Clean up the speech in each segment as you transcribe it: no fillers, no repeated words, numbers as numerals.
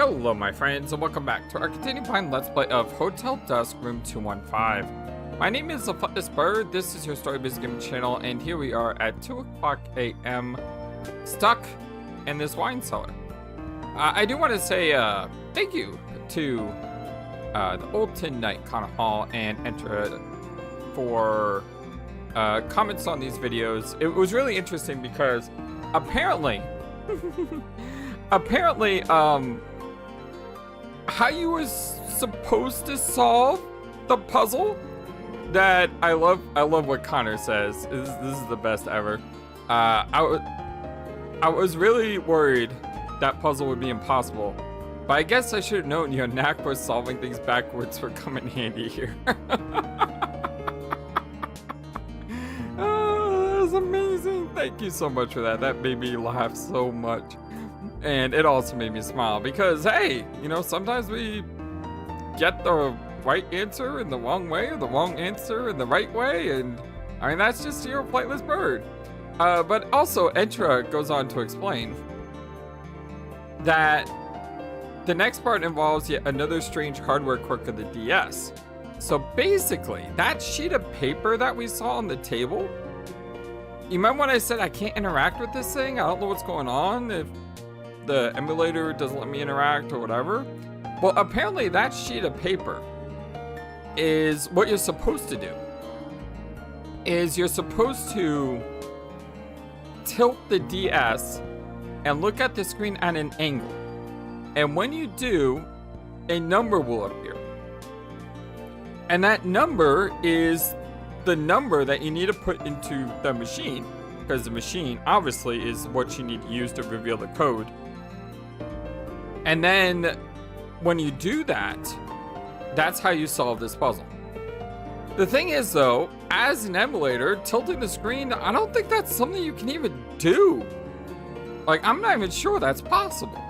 Hello my friends and welcome back to our continuing fine Let's Play of Hotel Dusk Room 215. My name is FlightlessBird, this is your story-based gaming channel, and here we are at 2 o'clock a.m. stuck in this wine cellar. I do want to say thank you to the Old Tin Knight, Connor Hall, and Entra for comments on these videos. It was really interesting because apparently how you was supposed to solve the puzzle that I love what Connor says. This is the best ever. I was really worried that puzzle would be impossible, but I guess I should have known your knack for solving things backwards would come in handy here. Oh, that was amazing. Thank you so much for that. That made me laugh so much. And it also made me smile because, hey, you know, sometimes we get the right answer in the wrong way or the wrong answer in the right way. And I mean, that's just your flightless bird. But also, Entra goes on to explain that the next part involves yet another strange hardware quirk of the DS. So basically, that sheet of paper that we saw on the table, you remember when I said I can't interact with this thing? I don't know what's going on. If the emulator doesn't let me interact or whatever. Well, apparently that sheet of paper is what you're supposed to do. Is you're supposed to tilt the DS and look at the screen at an angle. And when you do, a number will appear. And that number is the number that you need to put into the machine, because the machine obviously is what you need to use to reveal the code. And then when you do that, that's how you solve this puzzle. The thing is though, as an emulator, tilting the screen, I don't think that's something you can even do. Like, I'm not even sure that's possible.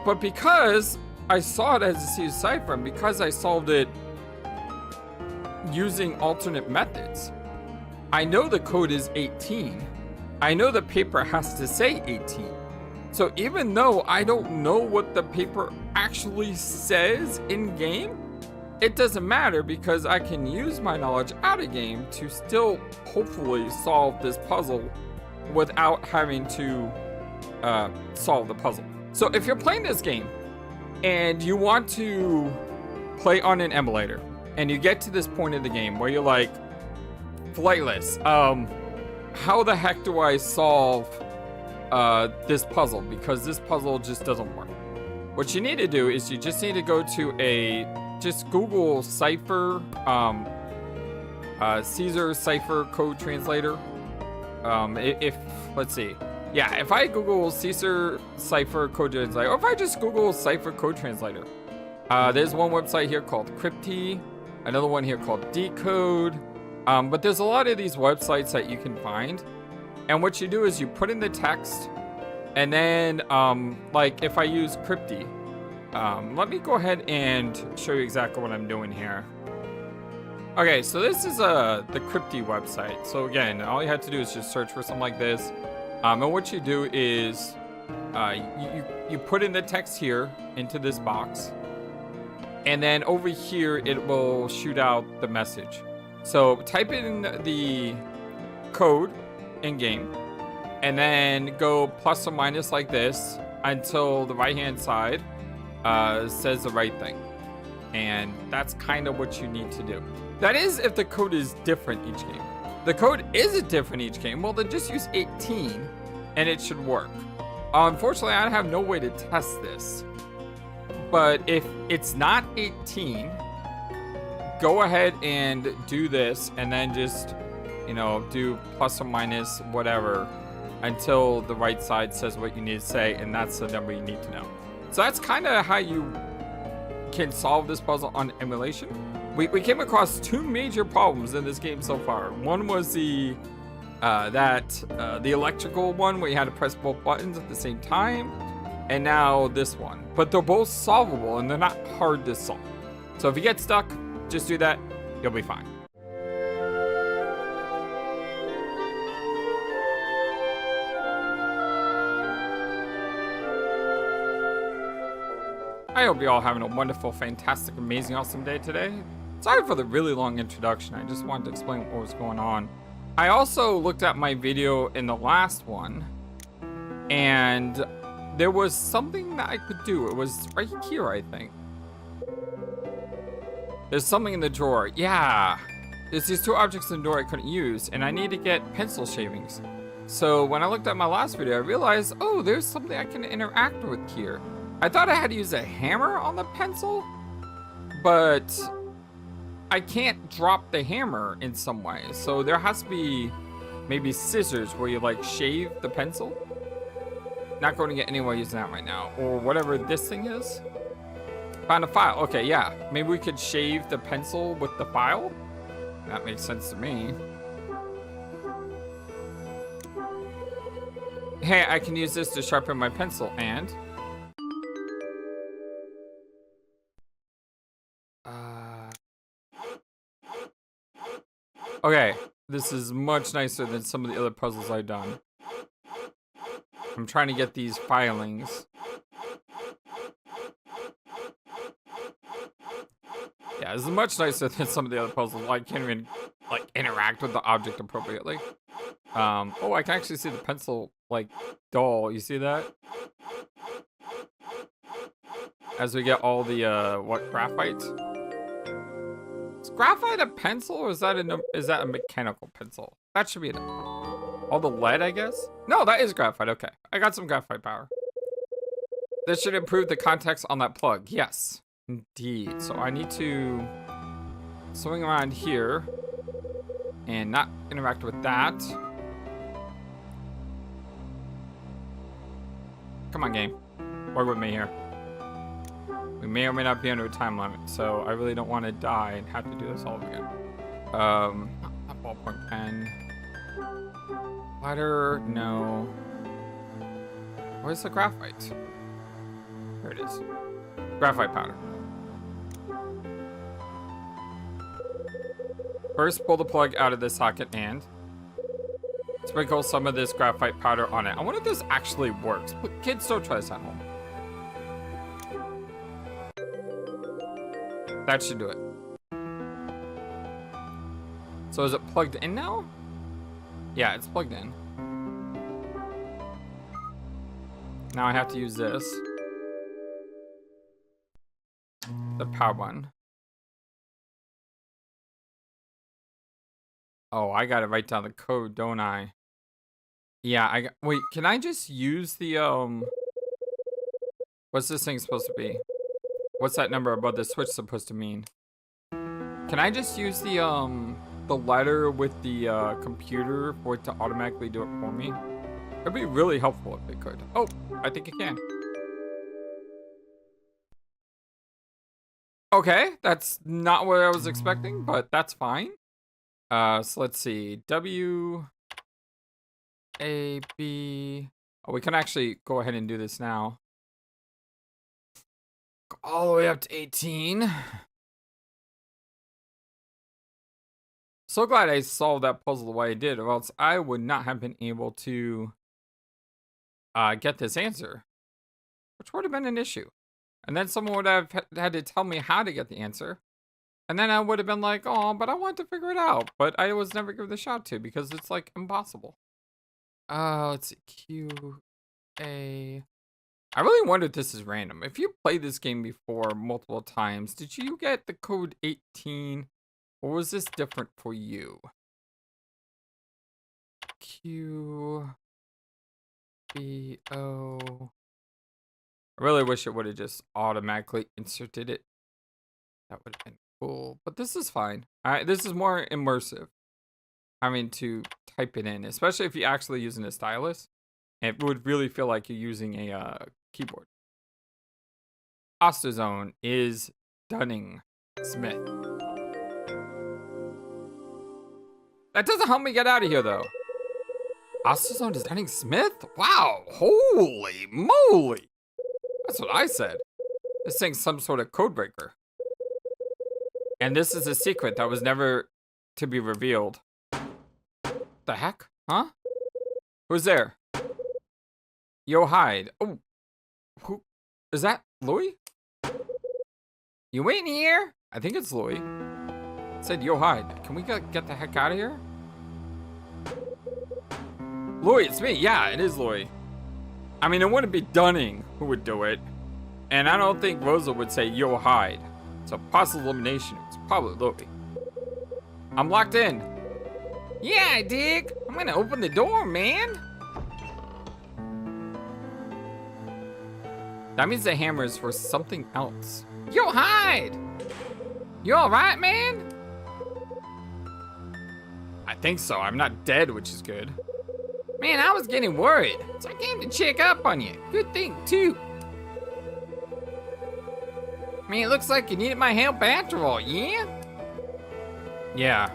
But because I saw it as a C cipher, and because I solved it using alternate methods, I know the code is 18. I know the paper has to say 18. So even though I don't know what the paper actually says in game, it doesn't matter because I can use my knowledge out of game to still hopefully solve this puzzle without having to solve the puzzle. So if you're playing this game and you want to play on an emulator and you get to this point in the game where you're like, Flightless, how the heck do I solve this puzzle, because this puzzle just doesn't work. What you need to do is you just need to go to just Google Cipher, Caesar Cipher Code Translator. Let's see. Yeah, if I Google Caesar Cipher Code Translator, or if I just Google Cipher Code Translator, there's one website here called Crypty, another one here called Decode, but there's a lot of these websites that you can find. And what you do is you put in the text, and then, like if I use Crypty, let me go ahead and show you exactly what I'm doing here. Okay, so this is the Crypty website. So again, all you have to do is just search for something like this. And what you do is you put in the text here into this box, and then over here it will shoot out the message. So type in the code in game, and then go plus or minus like this until the right hand side says the right thing. And that's kind of what you need to do. That is if the code is different each game. The code isn't different each game, well then just use 18 and it should work. Unfortunately, I have no way to test this, but if it's not 18, go ahead and do this and then just, you know, do plus or minus whatever until the right side says what you need to say, and that's the number you need to know. So that's kind of how you can solve this puzzle on emulation. We came across two major problems in this game so far. One was the electrical one where you had to press both buttons at the same time, and now this one. But they're both solvable and they're not hard to solve. So if you get stuck, just do that, you'll be fine. I hope you're all having a wonderful, fantastic, amazing, awesome day today. Sorry for the really long introduction. I just wanted to explain what was going on. I also looked at my video in the last one, and there was something that I could do. It was right here, I think. There's something in the drawer. Yeah. There's these two objects in the drawer I couldn't use, and I need to get pencil shavings. So when I looked at my last video, I realized, oh, there's something I can interact with here. I thought I had to use a hammer on the pencil, but I can't drop the hammer in some way. So there has to be maybe scissors where you like shave the pencil. Not going to get anywhere using that right now. Or whatever this thing is. Found a file. Okay, yeah. Maybe we could shave the pencil with the file. That makes sense to me. Hey, I can use this to sharpen my pencil and... Okay, this is much nicer than some of the other puzzles I've done. I'm trying to get these filings. Yeah, this is much nicer than some of the other puzzles. I can't even, like, interact with the object appropriately. Oh, I can actually see the pencil, like, dull. You see that? As we get all the, what, graphite? Is graphite a pencil, or is that a mechanical pencil? That should be it. All the lead, I guess? No, that is graphite. Okay, I got some graphite power. This should improve the context on that plug. Yes, indeed. So I need to swing around here and not interact with that. Come on, game. Work with me here. We may or may not be under a time limit, so I really don't want to die and have to do this all over again. A ballpoint pen. Lighter, no. Where's the graphite? There it is. Graphite powder. First, pull the plug out of the socket and sprinkle some of this graphite powder on it. I wonder if this actually works. But kids, don't try this at home. That should do it. So is it plugged in now? Yeah, it's plugged in. Now I have to use this. The power button. Oh, I gotta write down the code, don't I? Yeah, wait, can I just use the, what's this thing supposed to be? What's that number above the switch supposed to mean? Can I just use the letter with the, computer for it to automatically do it for me? It'd be really helpful if it could. Oh, I think it can. Okay, that's not what I was expecting, but that's fine. So let's see. W, A, B. Oh, we can actually go ahead and do this now. All the way up to 18. So glad I solved that puzzle the way I did, or else I would not have been able to get this answer, which would have been an issue. And then someone would have had to tell me how to get the answer. And then I would have been like, oh, but I want to figure it out. But I was never given the shot to because it's like impossible. Let's see. Q, A. I really wonder if this is random. If you played this game before multiple times, did you get the code 18? Or was this different for you? Q, B, O. I really wish it would have just automatically inserted it. That would have been cool. But this is fine. This is more immersive. Having to type it in, especially if you're actually using a stylus. It would really feel like you're using a keyboard. Osterzone is Dunning Smith. That doesn't help me get out of here, though. Osterzone is Dunning Smith? Wow, holy moly. That's what I said. This thing's some sort of code breaker. And this is a secret that was never to be revealed. The heck? Huh? Who's there? Yo, hide. Oh, who is that? Louis? You in here? I think it's Louis. It said, yo, hide. Can we get the heck out of here? Louis, it's me. Yeah, it is Louis. I mean, it wouldn't be Dunning who would do it. And I don't think Rosa would say, yo, hide. So possible elimination. It's probably Louis. I'm locked in. Yeah, I dig. I'm gonna open the door, man. That means the hammer is for something else. Yo, hide! You alright, man? I think so. I'm not dead, which is good. Man, I was getting worried, so I came to check up on you. Good thing, too. Man, it looks like you needed my help after all, yeah? Yeah.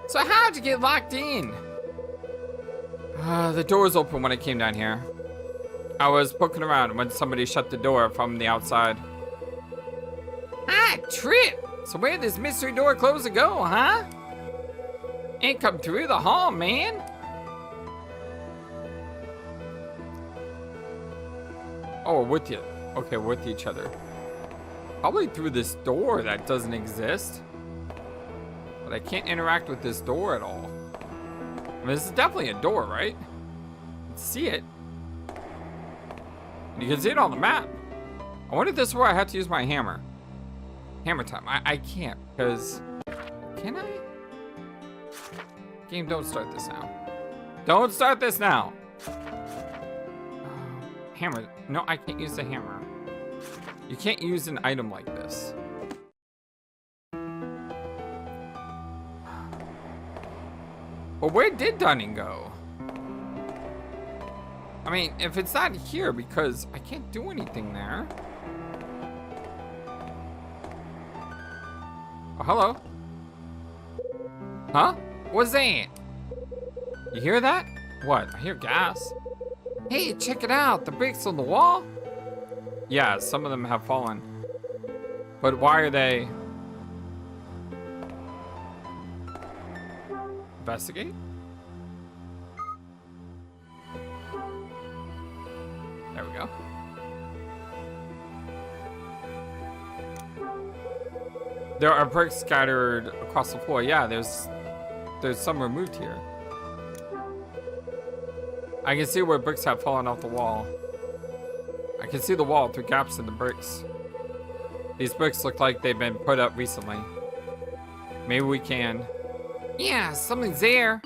So how'd you get locked in? The door was open when I came down here. I was poking around when somebody shut the door from the outside. I trip! So where'd this mystery door close to go, huh? Ain't come through the hall, man. Oh, we're with you. Okay, we're with each other. Probably through this door that doesn't exist. But I can't interact with this door at all. I mean, this is definitely a door, right? You can see it. You can see it on the map. I wonder if this is where I have to use my hammer. Hammer time. I can't, because... Can I? Game, don't start this now. Don't start this now! Hammer. No, I can't use the hammer. You can't use an item like this. But where did Dunning go? I mean, if it's not here, because I can't do anything there. Oh, hello. Huh? What's that? You hear that? What? I hear gas. Hey, check it out. The bricks on the wall. Yeah, some of them have fallen. But why are they... Investigate? There we go. There are bricks scattered across the floor. Yeah, there's some removed here. I can see where bricks have fallen off the wall. I can see the wall through gaps in the bricks. These bricks look like they've been put up recently. Maybe we can. Yeah, something's there.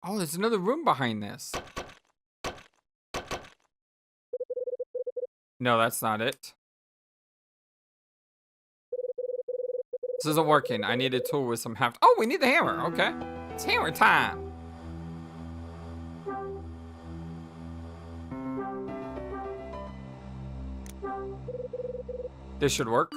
Oh, there's another room behind this. No, that's not it. This isn't working. I need a tool with some heft. Oh, we need the hammer. Okay. It's hammer time. This should work.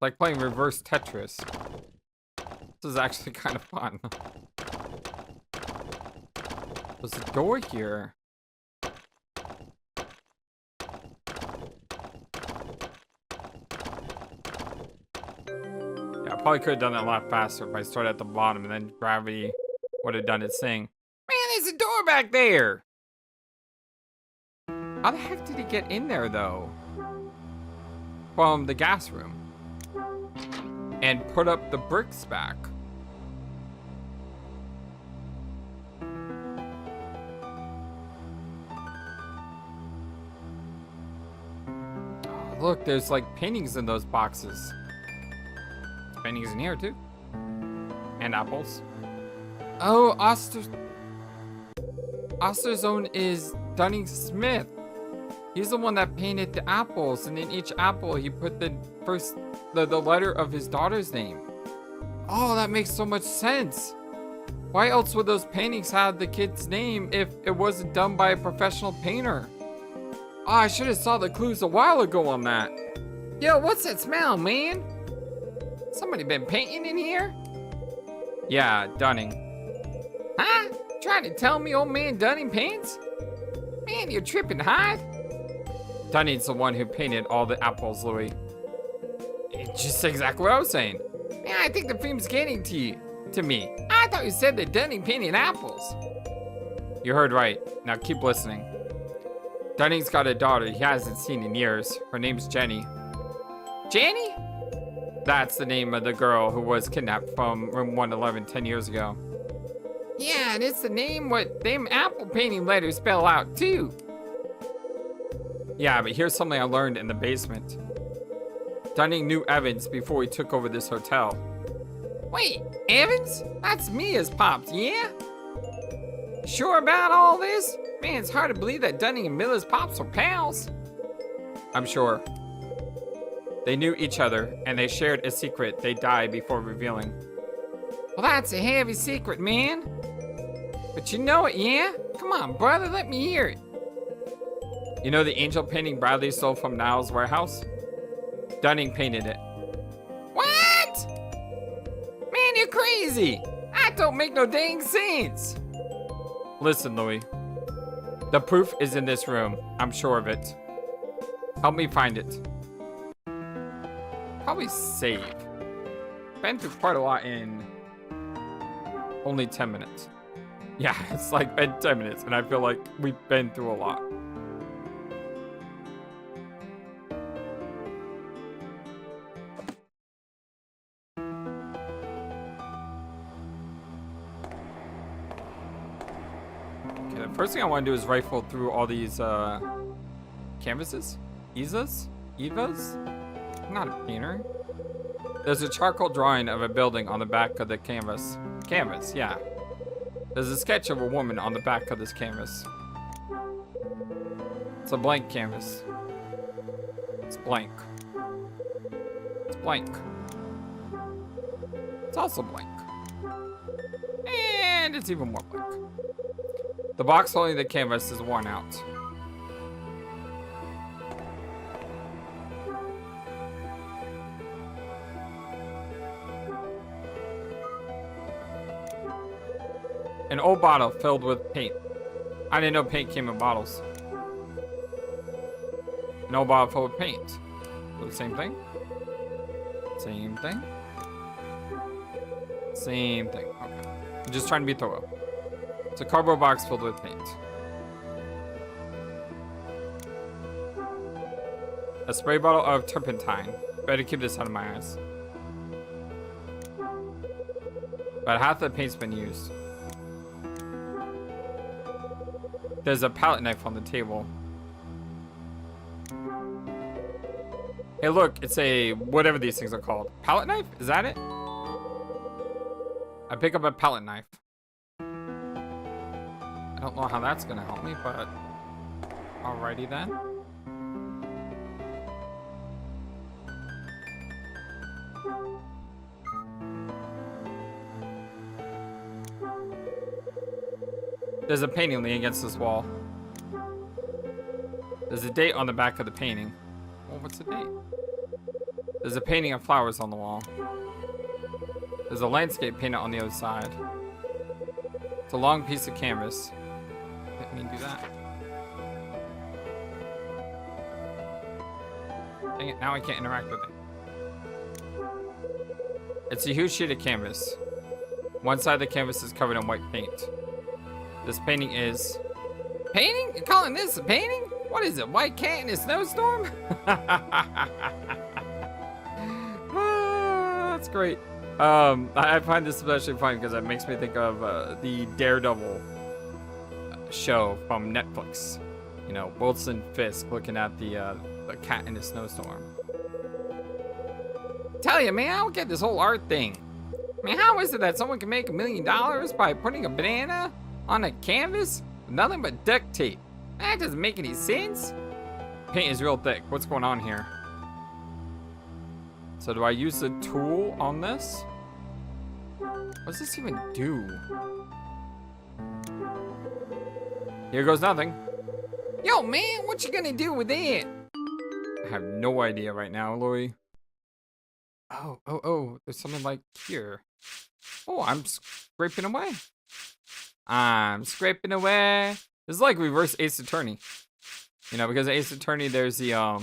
Like playing reverse Tetris. This is actually kind of fun. There's a door here. Yeah, I probably could have done that a lot faster if I started at the bottom and then gravity would have done its thing. Man, there's a door back there! How the heck did he get in there, though? From the gas room. And put up the bricks back. Oh, look, there's like paintings in those boxes. There's paintings in here too. And apples. Oh, Osterzone is Dunning Smith. He's the one that painted the apples, and in each apple he put the letter of his daughter's name. Oh, that makes so much sense. Why else would those paintings have the kid's name if it wasn't done by a professional painter? Oh, I should have saw the clues a while ago on that. Yo, what's that smell, man? Somebody been painting in here? Yeah, Dunning. Huh? Trying to tell me old man Dunning paints? Man, you're tripping, huh? Dunning's the one who painted all the apples, Louis. It's just exactly what I was saying. Yeah, I think the fume's getting to me. I thought you said that Dunning painted apples. You heard right. Now keep listening. Dunning's got a daughter he hasn't seen in years. Her name's Jenny. Jenny? That's the name of the girl who was kidnapped from room 111 10 years ago. Yeah, and it's the name what them apple painting letters spell out too. Yeah, but here's something I learned in the basement. Dunning knew Evans before he took over this hotel. Wait, Evans? That's Mia's pops, yeah? Sure about all this? Man, it's hard to believe that Dunning and Miller's pops were pals. I'm sure. They knew each other, and they shared a secret they died before revealing. Well, that's a heavy secret, man. But you know it, yeah? Come on, brother, let me hear it. You know the angel painting Bradley stole from Niall's warehouse? Dunning painted it. What? Man, you're crazy. That don't make no dang sense. Listen, Louis. The proof is in this room. I'm sure of it. Help me find it. Probably save. Been through quite a lot in only 10 minutes. Yeah, it's like been 10 minutes, and I feel like we've been through a lot. Okay, the first thing I want to do is rifle through all these canvases. Evas? I'm not a painter. There's a charcoal drawing of a building on the back of the canvas. Canvas, yeah. There's a sketch of a woman on the back of this canvas. It's a blank canvas. It's blank. It's blank. It's also blank. And it's even more blank. The box holding the canvas is worn out. An old bottle filled with paint. I didn't know paint came in bottles. An old bottle filled with paint. The same thing? Same thing? Same thing. Okay. I'm just trying to be thorough. It's a cardboard box filled with paint. A spray bottle of turpentine. Better keep this out of my eyes. About half the paint's been used. There's a palette knife on the table. Hey, look, it's a whatever these things are called. Palette knife? Is that it? I pick up a palette knife. I don't know how that's gonna help me, but alrighty then. There's a painting leaning against this wall. There's a date on the back of the painting. Well, what's the date? There's a painting of flowers on the wall. There's a landscape painted on the other side. It's a long piece of canvas. Let me do that. Dang it, now I can't interact with it. It's a huge sheet of canvas. One side of the canvas is covered in white paint. This painting is... Painting? You're calling this a painting? What is it, white cat in a snowstorm? That's great. I find this especially funny because it makes me think of the Daredevil show from Netflix. You know, Wilson Fisk looking at the cat in a snowstorm. Tell you, man, I don't get this whole art thing. I mean, how is it that someone can make $1 million by putting a banana on a canvas with nothing but duct tape? That doesn't make any sense. Paint is real thick. What's going on here? So do I use the tool on this? What does this even do? Here goes nothing. Yo, man, what you gonna do with it? I have no idea right now, Louis. Oh, there's something like here. Oh, I'm scraping away. I'm scraping away. This is like reverse Ace Attorney. You know, because Ace Attorney, there's the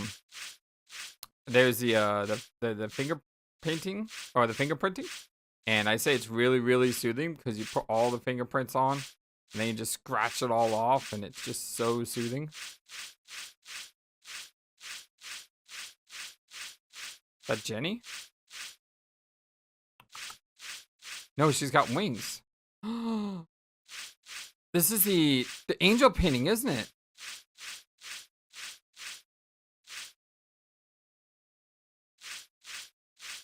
finger painting or the fingerprinting. And I say it's really, really soothing because you put all the fingerprints on and then you just scratch it all off and it's just so soothing. Is that Jenny? No, she's got wings. This is the angel painting, isn't it?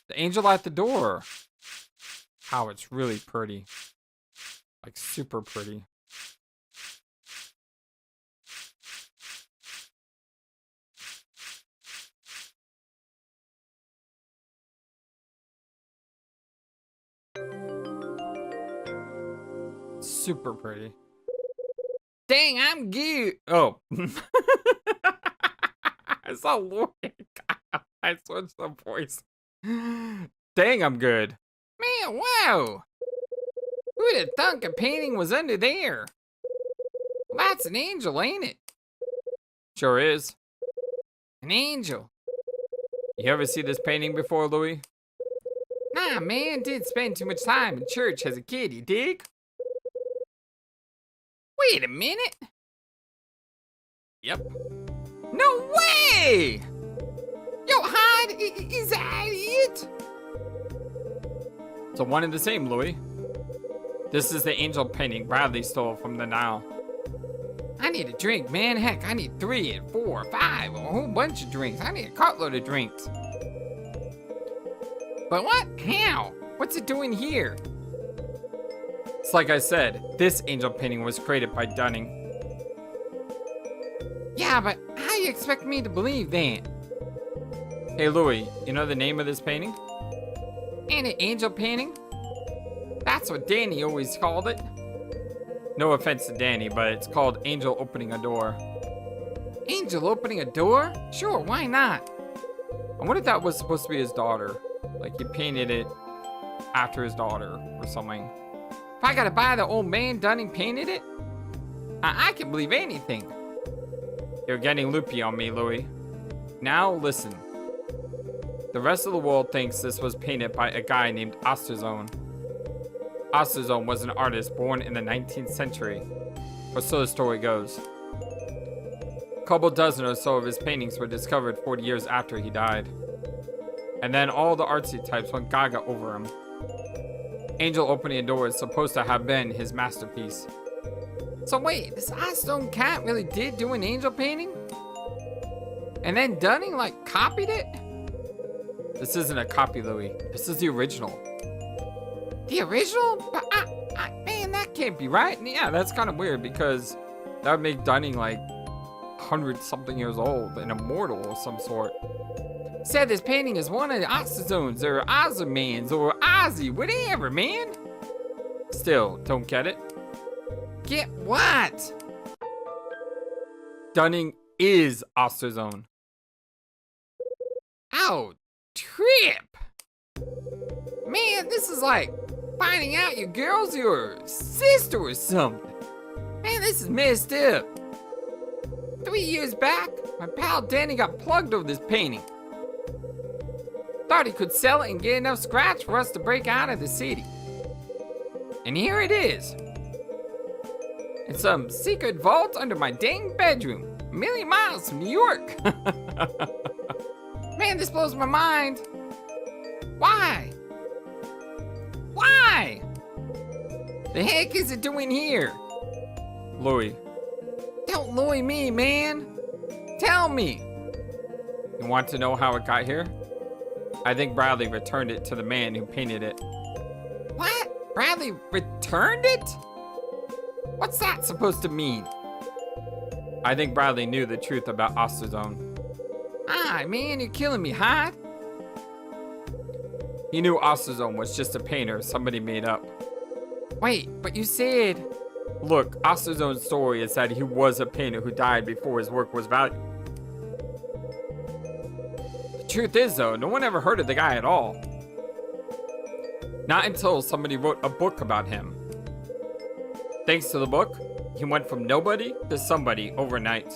The angel at the door. Wow, it's really pretty. Like, super pretty. Super pretty. Dang, I'm good. Oh. I saw Lloyd. I switched the voice. Dang, I'm good. Man, wow. Who'd have thunk a painting was under there? Well, that's an angel, ain't it? Sure is. An angel. You ever see this painting before, Louis? Nah, man, didn't spend too much time in church as a kid, you dig? Wait a minute. Yep. No way! Yo, Hyde, is that it? So one and the same, Louis. This is the angel painting Bradley stole from the Nile. I need a drink, man. Heck, I need 3 and 4, 5, a whole bunch of drinks. I need a cartload of drinks. But what? How? What's it doing here? It's like I said, this angel painting was created by Dunning. Yeah, but how you expect me to believe that? Hey, Louis, you know the name of this painting? Ain't it angel painting? That's what Danny always called it. No offense to Danny, but it's called Angel Opening a Door. Angel opening a door? Sure, why not? I wonder if that was supposed to be his daughter. Like he painted it after his daughter or something. If I gotta buy the old man Dunning painted it, I can believe anything. You're getting loopy on me, Louis. Now listen. The rest of the world thinks this was painted by a guy named Osterzone. Osterzone was an artist born in the 19th century, or so the story goes. A couple dozen or so of his paintings were discovered 40 years after he died. And then all the artsy types went gaga over him. Angel Opening a Door is supposed to have been his masterpiece. So wait, this Osterzone cat really did do an angel painting? And then Dunning, like, copied it? This isn't a copy, Louis. This is the original. The original? But man, that can't be right. Yeah, that's kind of weird because that would make Dunning like 100-something years old, an immortal of some sort. Said this painting is one of the Osterzones or Ozermans or Ozzy, whatever, man. Still, don't get it. Get what? Dunning is Osterzone. Ow, trip. Man, this is like finding out your girl's your sister or something. Man, this is messed up. 3 years back, my pal Danny got plugged over this painting. Thought he could sell it and get enough scratch for us to break out of the city. And here it is. In some secret vault under my dang bedroom, a million miles from New York. Man, this blows my mind. Why? Why? The heck is it doing here? Louis. Don't Louis me, man. Tell me. You want to know how it got here? I think Bradley returned it to the man who painted it. What? Bradley returned it? What's that supposed to mean? I think Bradley knew the truth about Osterzone. Ah, man, you're killing me, Hyde. He knew Osterzone was just a painter somebody made up. Wait, but you said... Look, Osterzone's story is that he was a painter who died before his work was valued. The truth is, though, no one ever heard of the guy at all. Not until somebody wrote a book about him. Thanks to the book, he went from nobody to somebody overnight.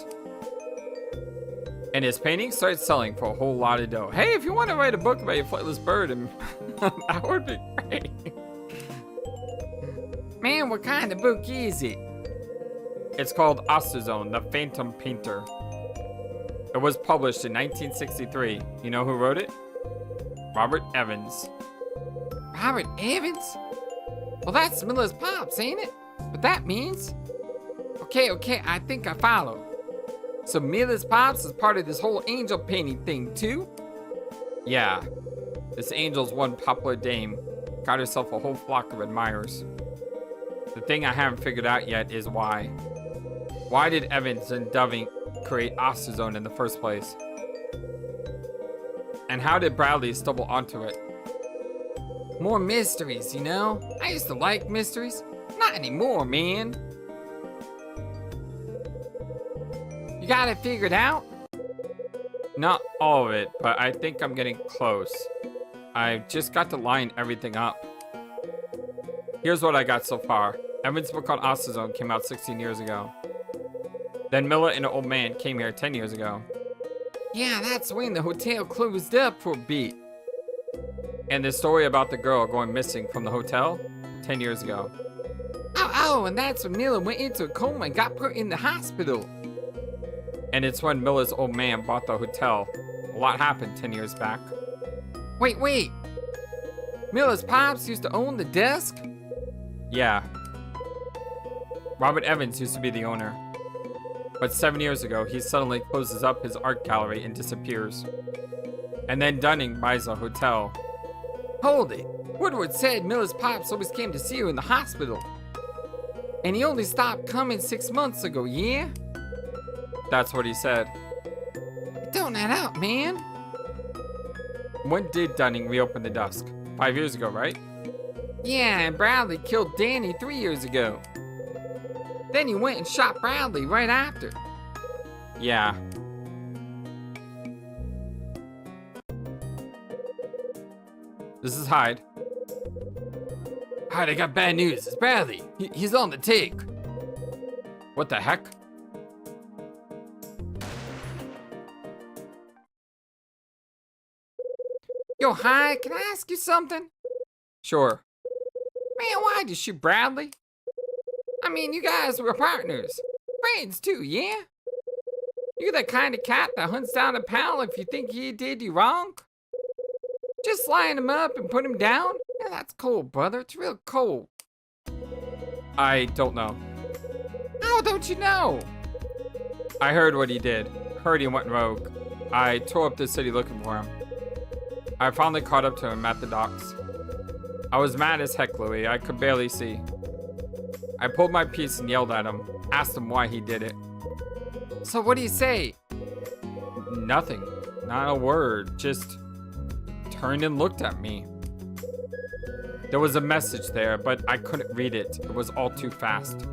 And his painting started selling for a whole lot of dough. Hey, if you want to write a book about your flightless bird, and that would be great. Man, what kind of book is it? It's called Asuzone, the Phantom Painter. It was published in 1963. You know who wrote it? Robert Evans. Robert Evans? Well, that's Miller's pops, ain't it? But that means... Okay, I think I follow. So Miller's pops is part of this whole angel painting thing, too? Yeah. This angel's one popular dame. Got herself a whole flock of admirers. The thing I haven't figured out yet is why. Why did Evans and Doving create Asuzone in the first place? And how did Bradley stumble onto it? More mysteries, you know? I used to like mysteries. Not anymore, man. You got it figured out? Not all of it, but I think I'm getting close. I just got to line everything up. Here's what I got so far. Evans' book on Asuzone came out 16 years ago. Then Miller and an old man came here 10 years ago. Yeah, that's when the hotel closed up for a bit. And the story about the girl going missing from the hotel, 10 years ago. Oh, and that's when Miller went into a coma and got put in the hospital. And it's when Miller's old man bought the hotel. A lot happened 10 years back. Wait. Miller's pops used to own the desk? Yeah. Robert Evans used to be the owner. But 7 years ago, he suddenly closes up his art gallery and disappears. And then Dunning buys a hotel. Hold it. Woodward said Miller's pops always came to see you in the hospital. And he only stopped coming 6 months ago, yeah? That's what he said. Don't add up, man. When did Dunning reopen the Dusk? 5 years ago, right? Yeah, and Bradley killed Danny 3 years ago. Then he went and shot Bradley right after. Yeah. This is Hyde. Hyde, I got bad news. It's Bradley. He's on the take. What the heck? Yo, Hyde, can I ask you something? Sure. Man, why'd you shoot Bradley? I mean, you guys were partners. Friends too, yeah? You the kind of cat that hunts down a pal if you think he did you wrong? Just line him up and put him down? Yeah, that's cold, brother. It's real cold. I don't know. How don't you know? I heard what he did. Heard he went rogue. I tore up the city looking for him. I finally caught up to him at the docks. I was mad as heck, Louis. I could barely see. I pulled my piece and yelled at him. Asked him why he did it. So what do you say? Nothing. Not a word. Just turned and looked at me. There was a message there, but I couldn't read it. It was all too fast.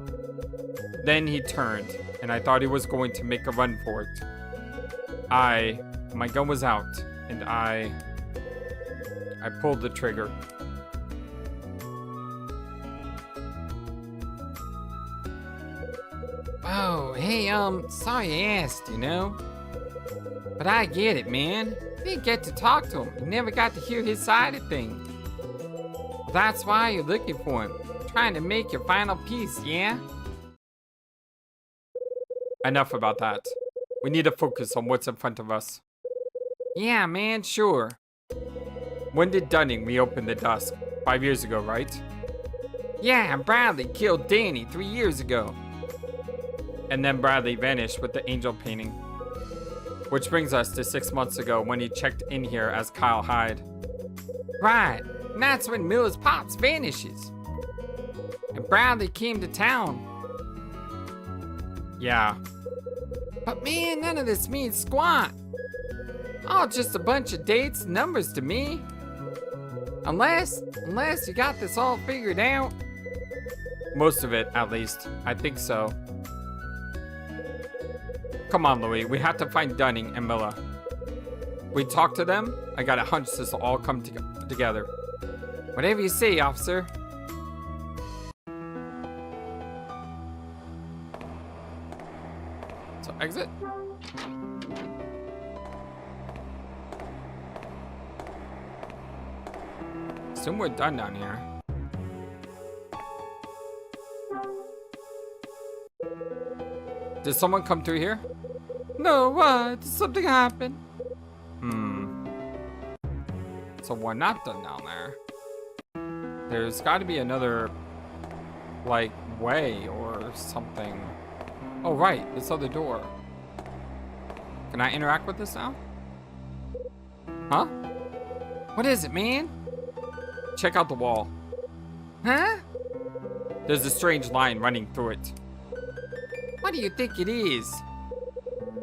Then he turned, and I thought he was going to make a run for it. My gun was out, and I pulled the trigger. Oh, hey, sorry I asked, you know? But I get it, man. You didn't get to talk to him. You never got to hear his side of things. That's why you're looking for him. Trying to make your final piece, yeah? Enough about that. We need to focus on what's in front of us. Yeah, man, sure. When did Dunning reopen the Dusk? 5 years ago, right? Yeah, Bradley killed Danny 3 years ago. And then Bradley vanished with the angel painting. Which brings us to 6 months ago when he checked in here as Kyle Hyde. Right, and that's when Miller's pops vanishes. And Bradley came to town. Yeah. But man, none of this means squat. All just a bunch of dates and numbers to me. Unless you got this all figured out. Most of it, at least. I think so. Come on, Louis. We have to find Dunning and Miller. We talk to them? I got a hunch this will all come together. Whatever you say, officer. So, exit. Assume we're done down here. Did someone come through here? No, what? Did something happen? So we're not done down there. There's got to be another, like, way or something. Oh, right. This other door. Can I interact with this now? Huh? What is it, man? Check out the wall. Huh? There's a strange line running through it. What do you think it is?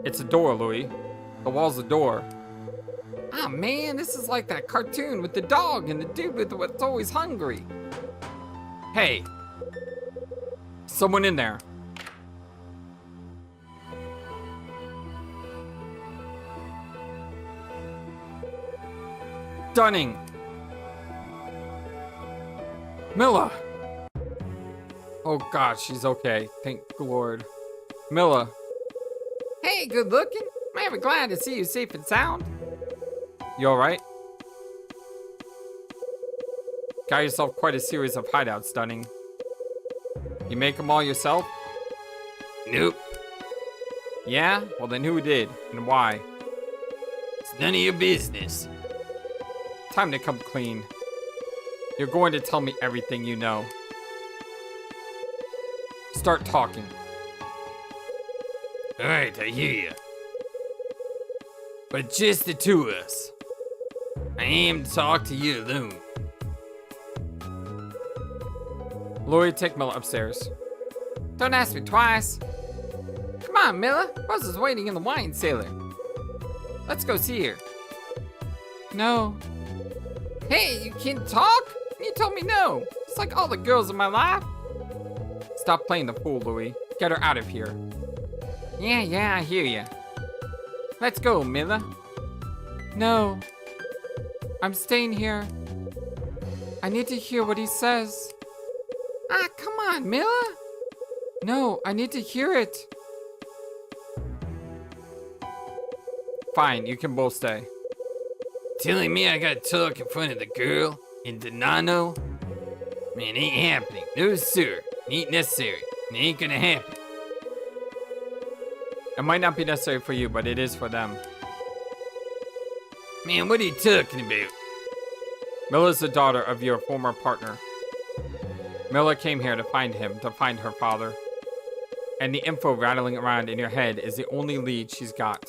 It's a door, Louis. The wall's a door. Ah, man, this is like that cartoon with the dog and the dude with what's always hungry. Hey. Someone in there. Stunning. Milla. Oh God, she's okay. Thank the Lord. Milla. Hey, good looking. I'm ever glad to see you safe and sound. You alright? Got yourself quite a series of hideouts, Stunning. You make them all yourself? Nope. Yeah? Well then who did, and why? It's none of your business. Time to come clean. You're going to tell me everything you know. Start talking. Alright, I hear you. But just the two of us. I aim to talk to you alone. Louis, take Milla upstairs. Don't ask me twice. Come on, Milla. Rose is waiting in the wine cellar. Let's go see her. No. Hey, you can't talk? You told me no. It's like all the girls in my life. Stop playing the fool, Louis. Get her out of here. Yeah, I hear ya. Let's go, Milla. No. I'm staying here. I need to hear what he says. Ah, come on, Milla. No, I need to hear it. Fine, you can both stay. Telling me I gotta talk in front of the girl in Denano? Man, ain't happening. No, sir. Ain't necessary. It ain't gonna happen. It might not be necessary for you, but it is for them. Man, what are you talking about? Milla's the daughter of your former partner. Milla came here to find him, to find her father. And the info rattling around in your head is the only lead she's got.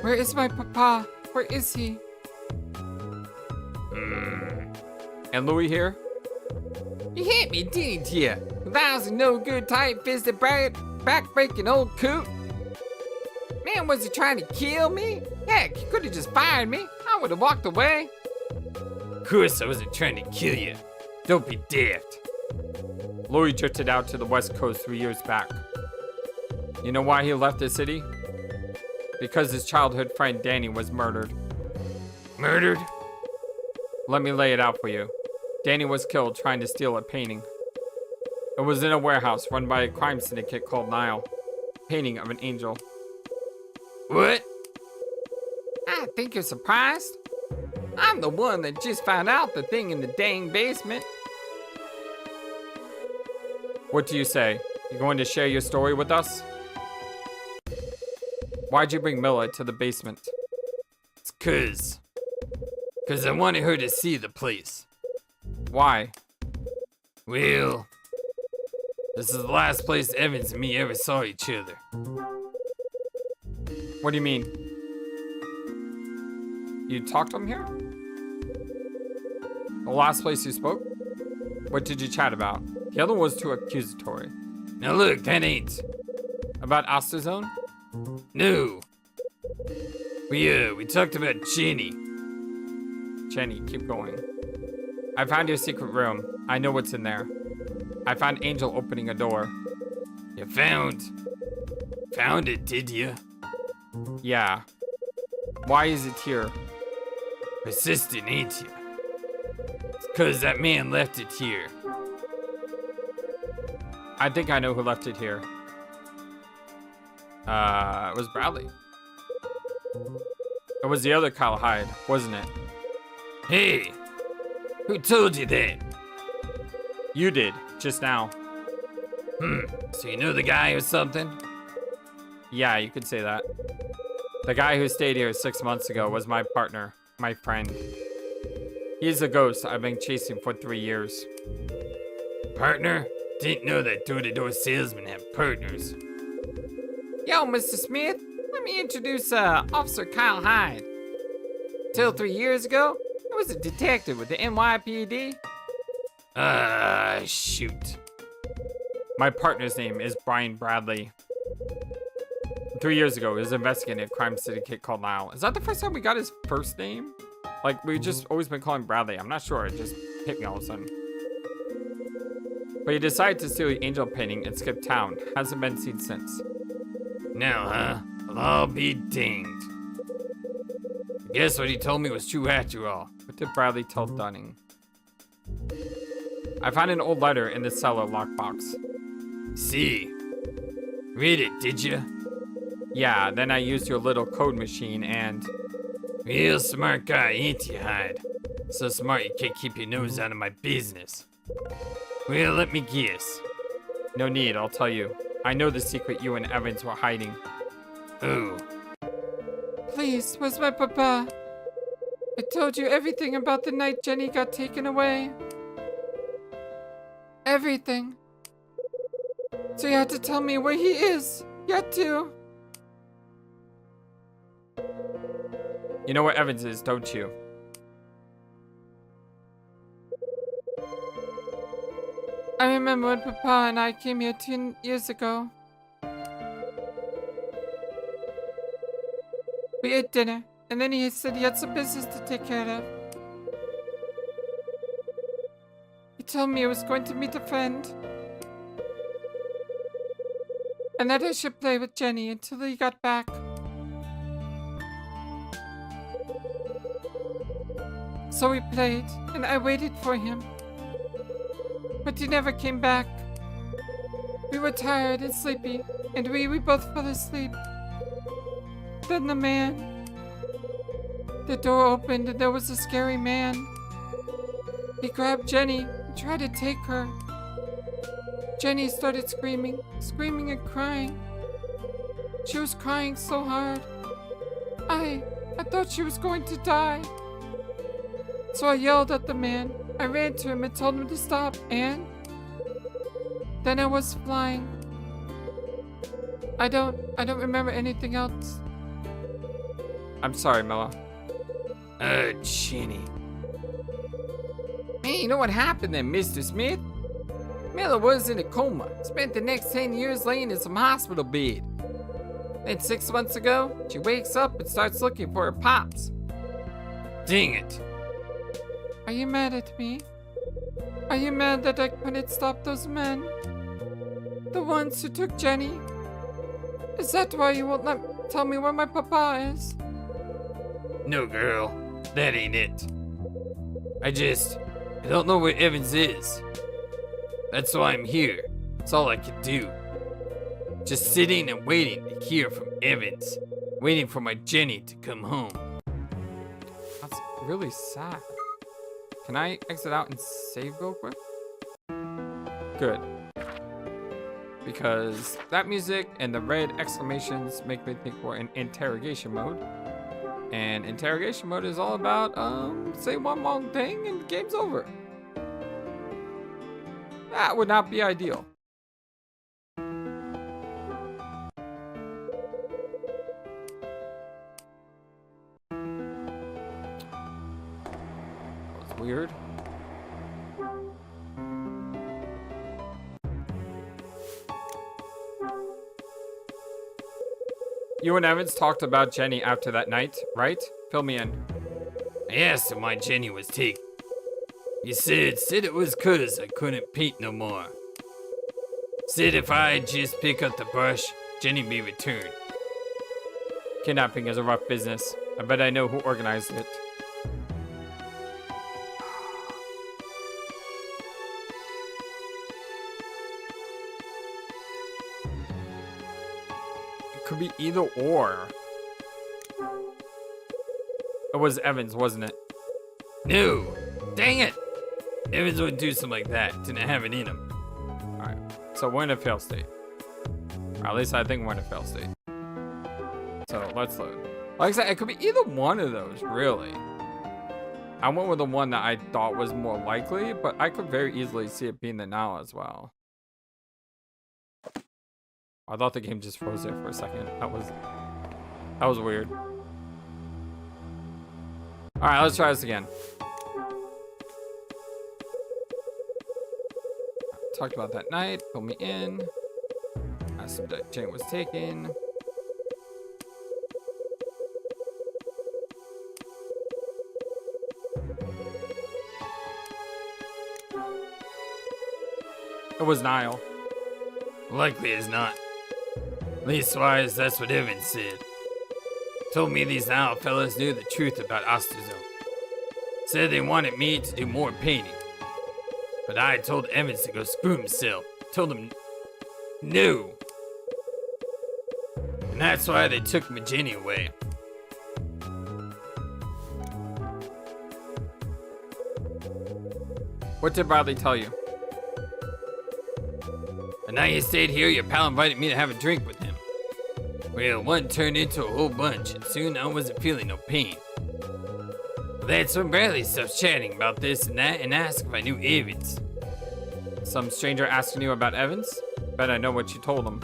Where is my papa? Where is he? And Louis here? You hit me, didn't you? Lousy, no good, tight-fisted, back-breaking old coot. Man, was he trying to kill me? Heck, he could have just fired me. I would have walked away. Of course I wasn't trying to kill you. Don't be daft. Louis drifted out to the West Coast 3 years back. You know why he left the city? Because his childhood friend Danny was murdered. Murdered? Let me lay it out for you. Danny was killed trying to steal a painting. It was in a warehouse run by a crime syndicate called Nile. Painting of an angel. What? I think you're surprised. I'm the one that just found out the thing in the dang basement. What do you say? You going to share your story with us? Why'd you bring Milla to the basement? It's cause I wanted her to see the place. Why? Well, this is the last place Evans and me ever saw each other. What do you mean? You talked to him here? The last place you spoke? What did you chat about? The other was too accusatory. Now look, that ain't... About Osterzone? No. We talked about Jenny. Jenny, keep going. I found your secret room. I know what's in there. I found Angel opening a door. You found it, did you? Yeah. Why is it here? Persistent, ain't you? It's 'cause that man left it here. I think I know who left it here. It was Bradley. It was the other Kyle Hyde, wasn't it? Hey! Who told you that? You did, just now. So you know the guy or something? Yeah, you could say that. The guy who stayed here 6 months ago was my partner, my friend. He's a ghost I've been chasing for 3 years. Partner? Didn't know that door-to-door salesmen have partners. Yo, Mr. Smith, let me introduce Officer Kyle Hyde. Till 3 years ago, I was a detective with the NYPD. Shoot. My partner's name is Brian Bradley. 3 years ago, he was investigating a crime syndicate called Nile. Is that the first time we got his first name? Like, we just always been calling Bradley. I'm not sure. It just hit me all of a sudden. But he decided to steal the angel painting and skip town. Hasn't been seen since. Now, huh? Well, I'll be dinged. I guess what he told me was true after all. What did Bradley tell Dunning? I found an old letter in the cellar lockbox. See. Read it, did you? Yeah, then I used your little code machine and... Real smart guy, ain't you, Hyde? So smart you can't keep your nose out of my business. Well, let me guess. No need, I'll tell you. I know the secret you and Evans were hiding. Oh. Please, where's my papa? I told you everything about the night Jenny got taken away. Everything. So you had to tell me where he is. You had to. You know where Evans is, don't you? I remember when Papa and I came here 10 years ago. We ate dinner, and then he said he had some business to take care of. He told me he was going to meet a friend. And that I should play with Jenny until he got back. So we played, and I waited for him. But he never came back. We were tired and sleepy, and we both fell asleep. Then the door opened and there was a scary man. He grabbed Jenny and tried to take her. Jenny started screaming and crying. She was crying so hard. I thought she was going to die. So I yelled at the man. I ran to him and told him to stop, and then I was flying. I don't remember anything else. I'm sorry, Mella. Jenny. Hey, you know what happened then, Mr. Smith? Miller was in a coma. Spent the next 10 years laying in some hospital bed. Then 6 months ago, she wakes up and starts looking for her pops. Dang it. Are you mad at me? Are you mad that I couldn't stop those men? The ones who took Jenny? Is that why you won't tell me where my papa is? No, girl. That ain't it. I don't know where Evans is. That's why I'm here. That's all I can do. Just sitting and waiting to hear from Evans. Waiting for my Jenny to come home. That's really sad. Can I exit out and save real quick? Good. Because that music and the red exclamations make me think we're in interrogation mode. And interrogation mode is all about, say one wrong thing and game's over. That would not be ideal. That was weird. You and Evans talked about Jenny after that night, right? Fill me in. I asked him why Jenny was taken. He said it was 'cause I couldn't paint no more. Said if I'd just pick up the brush, Jenny'd be returned. Kidnapping is a rough business. I bet I know who organized it. It could be either or. It was Evans, wasn't it? No. Dang it. Evans wouldn't do something like that. Didn't have it in him. Alright, so we're in a fail state. Or at least I think we're in a fail state. So let's load. Like I said, it could be either one of those, really. I went with the one that I thought was more likely, but I could very easily see it being the now as well. I thought the game just froze there for a second. That was weird. Alright, let's try this again. Talked about that night. Fill me in. Asked if that Jane was taken. It was Niall. Likely as not. Leastwise, that's what Evans said. Told me these Niall fellas knew the truth about Osterzone. Said they wanted me to do more painting. But I told Evans to go screw himself. Told him no. And that's why they took my Jenny away. What did Bradley tell you? The night you stayed here, your pal invited me to have a drink with him. Well, one turned into a whole bunch, and soon I wasn't feeling no pain. Well, that's when Bradley starts chatting about this and that and asked if I knew Evans. Some stranger asking you about Evans? Bet I know what you told him.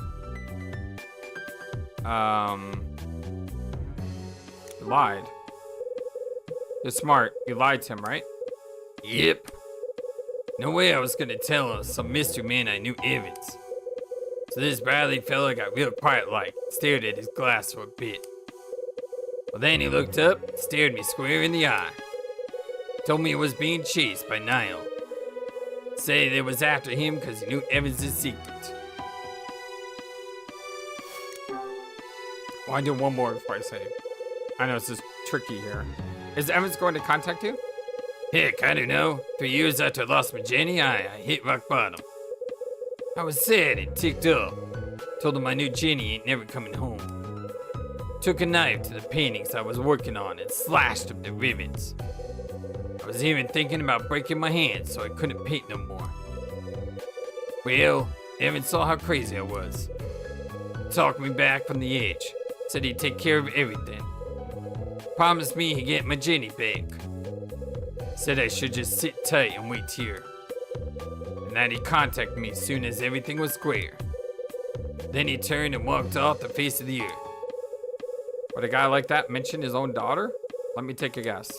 You lied. You're smart. You lied to him, right? Yep. No way I was gonna tell some mystery man I knew Evans. So this Bradley fella got real quiet like, stared at his glass for a bit. Well then he looked up, stared me square in the eye. Told me he was being chased by Niall. Say they was after him because he knew Evans' secret. Well, I do one more before I save. I know this is tricky here. Is Evans going to contact you? Heck, I don't know. 3 years after I lost my Jenny, I hit rock bottom. I was sad and ticked off. Told him my new Jenny ain't never coming home. Took a knife to the paintings I was working on and slashed them to ribbons. I was even thinking about breaking my hand so I couldn't paint no more. Well, Evan saw how crazy I was. Talked me back from the edge. Said he'd take care of everything. Promised me he'd get my Jenny back. Said I should just sit tight and wait here. And that he'd contact me as soon as everything was square. Then he turned and walked off the face of the earth. Would a guy like that mention his own daughter? Let me take a guess.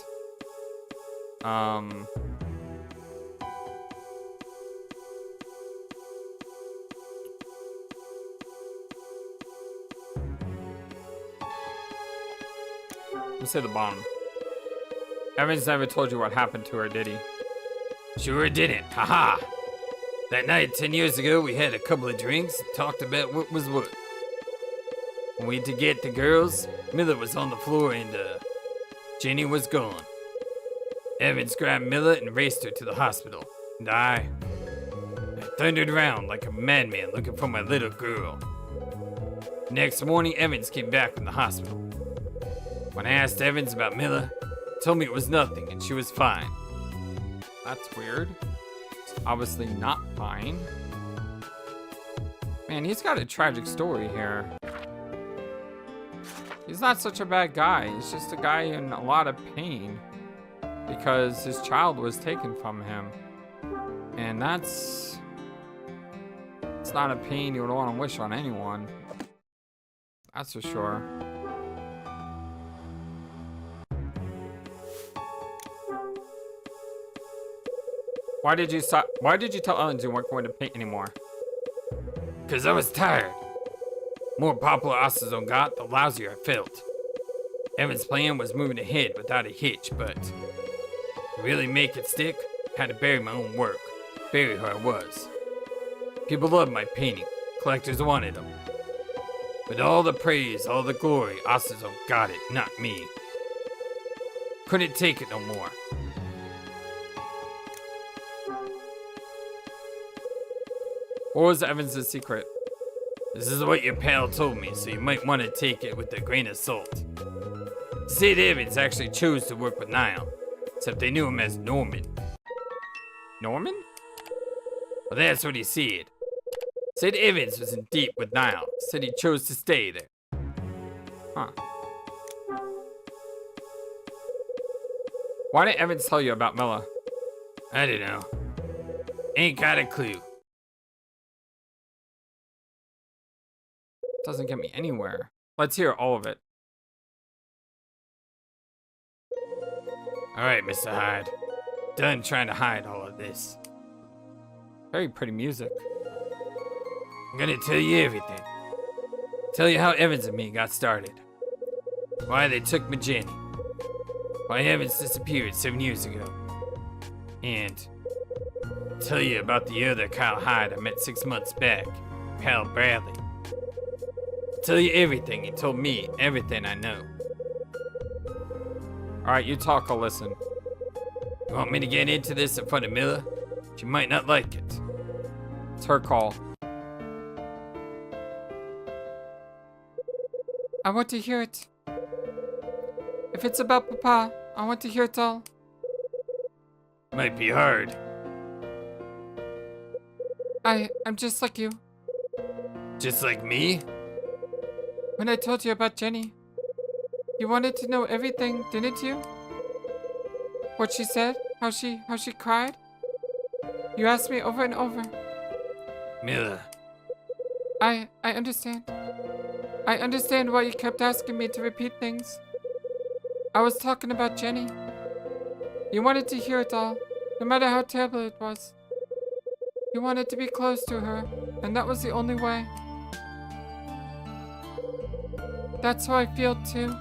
Let's say the bottom. Evans never told you what happened to her, did he? Sure didn't. Haha. That night 10 years ago, we had a couple of drinks and talked about what was what. When we went to get the girls, Miller was on the floor and, Jenny was gone. Evans grabbed Miller and raced her to the hospital. And I thundered around like a madman looking for my little girl. Next morning, Evans came back from the hospital. When I asked Evans about Miller, he told me it was nothing and she was fine. That's weird. It's obviously not fine. Man, he's got a tragic story here. He's not such a bad guy. He's just a guy in a lot of pain because his child was taken from him. And it's not a pain you would want to wish on anyone. That's for sure. Why did you tell Ellen you weren't going to paint anymore? Cause I was tired. More popular Osterzone got, the lousier I felt. Evan's plan was moving ahead without a hitch, but to really make it stick, I had to bury my own work. Bury who I was. People loved my painting. Collectors wanted them. But all the praise, all the glory, Osterzone got it, not me. Couldn't take it no more. What was Evans' secret? This is what your pal told me, so you might want to take it with a grain of salt. Sid Evans actually chose to work with Niall, except they knew him as Norman. Norman? Well, that's what he said. Said Evans was in deep with Niall. Said he chose to stay there. Huh. Why didn't Evans tell you about Mela? I don't know. Ain't got a clue. Doesn't get me anywhere. Let's hear all of it. Alright, Mr. Hyde. Done trying to hide all of this. Very pretty music. I'm gonna tell you everything. Tell you how Evans and me got started. Why they took my Jenny. Why Evans disappeared 7 years ago. And tell you about the other Kyle Hyde I met 6 months back, Pal Bradley. Tell you everything he told me, everything I know. Alright, you talk, I'll listen. You want me to get into this in front of Mila? She might not like it. It's her call. I want to hear it. If it's about Papa, I want to hear it all. Might be hard. I'm just like you. Just like me? When I told you about Jenny, you wanted to know everything, didn't you? What she said, how she cried. You asked me over and over. Mila. I understand. I understand why you kept asking me to repeat things. I was talking about Jenny. You wanted to hear it all, no matter how terrible it was. You wanted to be close to her, and that was the only way. That's how I feel too.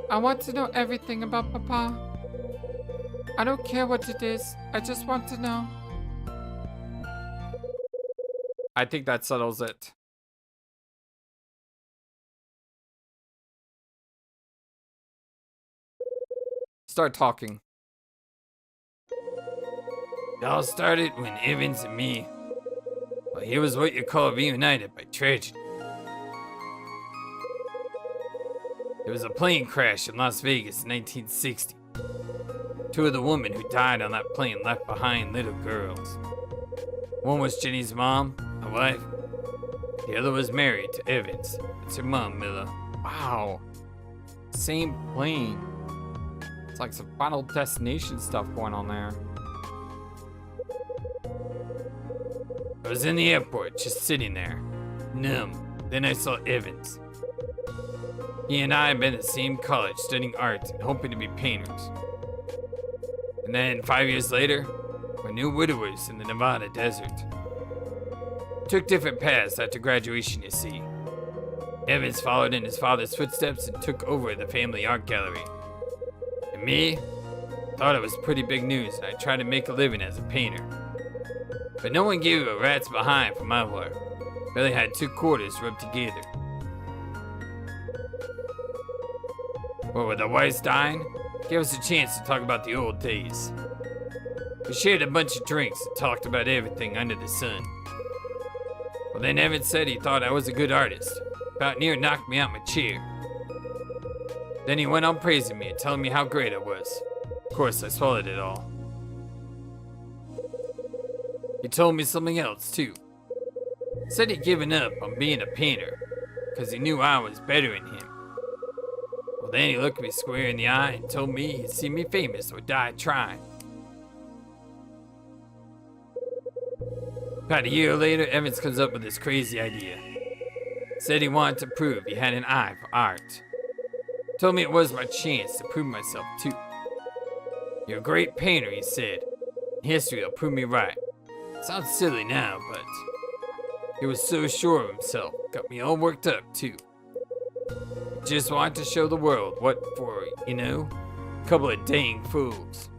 I want to know everything about Papa. I don't care what it is, I just want to know. I think that settles it. Start talking. It all started when Evans and me, well, he was what you call reunited by tragedy. There was a plane crash in Las Vegas in 1960. 2 of the women who died on that plane left behind little girls. One was Jenny's mom, my wife. The other was married to Evans. It's her mom, Mila. Wow. Same plane. It's like some Final Destination stuff going on there. I was in the airport, just sitting there, numb. Then I saw Evans. He and I had been at the same college studying art and hoping to be painters. And then 5 years later, we're new widowers in the Nevada desert. Took different paths after graduation, you see. Evans followed in his father's footsteps and took over the family art gallery. And me, thought it was pretty big news and I tried to make a living as a painter. But no one gave a rat's behind for my work. Barely had 2 quarters rubbed together. But with our wives dying, gave us a chance to talk about the old days. We shared a bunch of drinks and talked about everything under the sun. Well, then Evans said he thought I was a good artist. About near knocked me out my chair. Then he went on praising me and telling me how great I was. Of course, I swallowed it all. He told me something else, too. Said he'd given up on being a painter, because he knew I was better than him. Well, then he looked me square in the eye and told me he'd see me famous or die trying. About a year later, Evans comes up with this crazy idea. Said he wanted to prove he had an eye for art. Told me it was my chance to prove myself, too. You're a great painter, he said. History will prove me right. Sounds silly now, but he was so sure of himself. Got me all worked up, too. Just wanted to show the world what for, you know? A couple of dang fools.